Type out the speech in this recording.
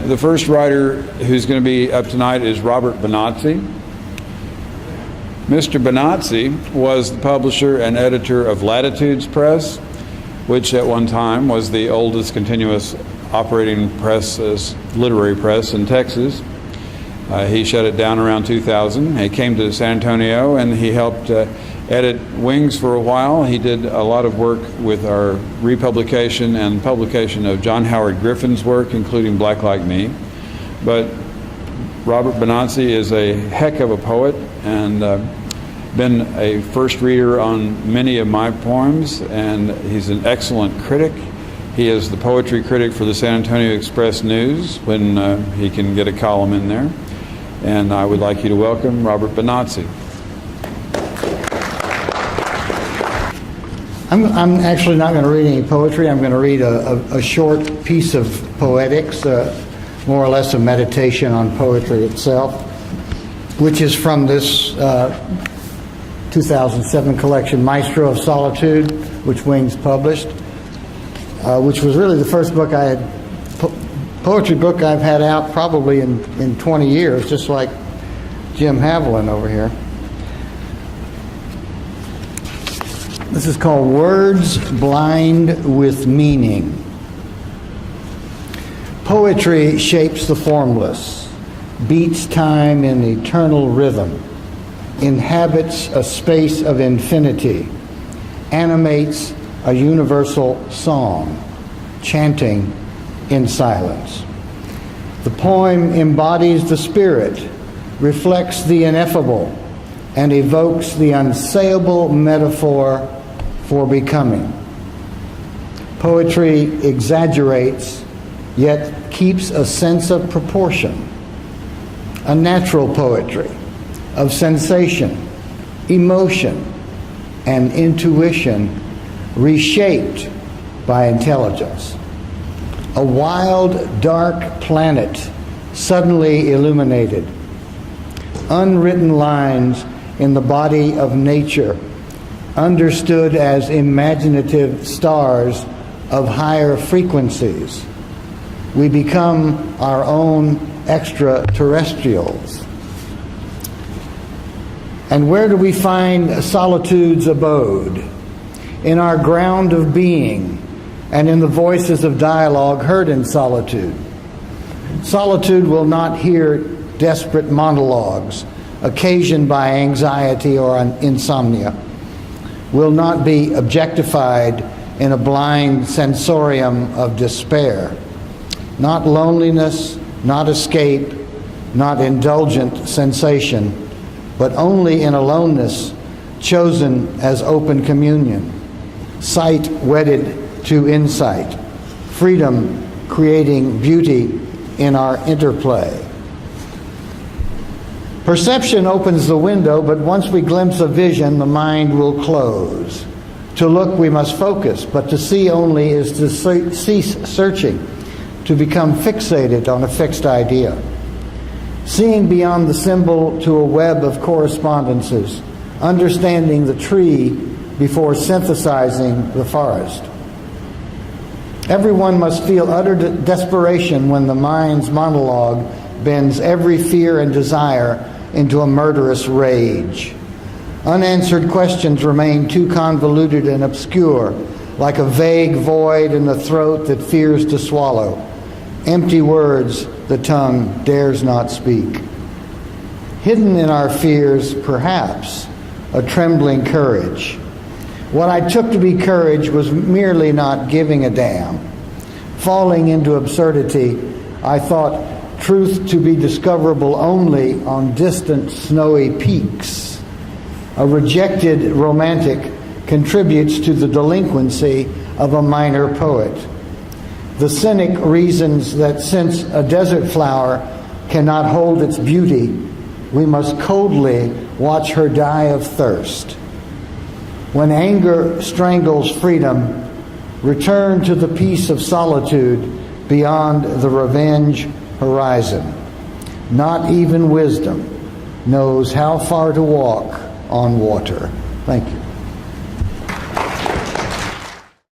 The first writer who's going to be up tonight is Robert Bonazzi. Mr. Bonazzi was the publisher and editor of Latitudes Press, which at one time was the oldest continuous operating press, literary press in Texas. He shut it down around 2000. He came to San Antonio and he helped edit Wings for a while. He did a lot of work with our republication and publication of John Howard Griffin's work, including Black Like Me. But Robert Bonazzi is a heck of a poet and been a first reader on many of my poems, and he's an excellent critic. He is the poetry critic for the San Antonio Express-News when he can get a column in there. And I would like you to welcome Robert Bonazzi. I'm actually not going to read any poetry. I'm going to read a short piece of poetics, more or less a meditation on poetry itself, which is from this 2007 collection, Maestro of Solitude, which Wings published, which was really the first book I had, poetry book I've had out probably in 20 years, just like Jim Haviland over here. This is called Words Blind with Meaning. Poetry shapes the formless, beats time in eternal rhythm, inhabits a space of infinity, animates a universal song, chanting in silence. The poem embodies the spirit, reflects the ineffable, and evokes the unsayable metaphor for becoming. Poetry exaggerates, yet keeps a sense of proportion. A natural poetry of sensation, emotion, and intuition reshaped by intelligence. A wild, dark planet suddenly illuminated. Unwritten lines in the body of nature, understood as imaginative stars of higher frequencies. We become our own extraterrestrials. And where do we find solitude's abode? In our ground of being and in the voices of dialogue heard in solitude. Solitude will not hear desperate monologues occasioned by anxiety or insomnia, will not be objectified in a blind sensorium of despair. Not loneliness, not escape, not indulgent sensation, but only in aloneness chosen as open communion. Sight wedded to insight. Freedom creating beauty in our interplay. Perception opens the window, but once we glimpse a vision, the mind will close. To look, we must focus, but to see only is to cease searching, to become fixated on a fixed idea. Seeing beyond the symbol to a web of correspondences, understanding the tree before synthesizing the forest. Everyone must feel utter desperation when the mind's monologue bends every fear and desire into a murderous rage. Unanswered questions remain too convoluted and obscure, like a vague void in the throat that fears to swallow. Empty words the tongue dares not speak. Hidden in our fears, perhaps, a trembling courage. What I took to be courage was merely not giving a damn. Falling into absurdity, I thought truth to be discoverable only on distant snowy peaks. A rejected romantic contributes to the delinquency of a minor poet. The cynic reasons that since a desert flower cannot hold its beauty, we must coldly watch her die of thirst. When anger strangles freedom, return to the peace of solitude beyond the revenge horizon. Not even wisdom knows how far to walk on water. Thank you.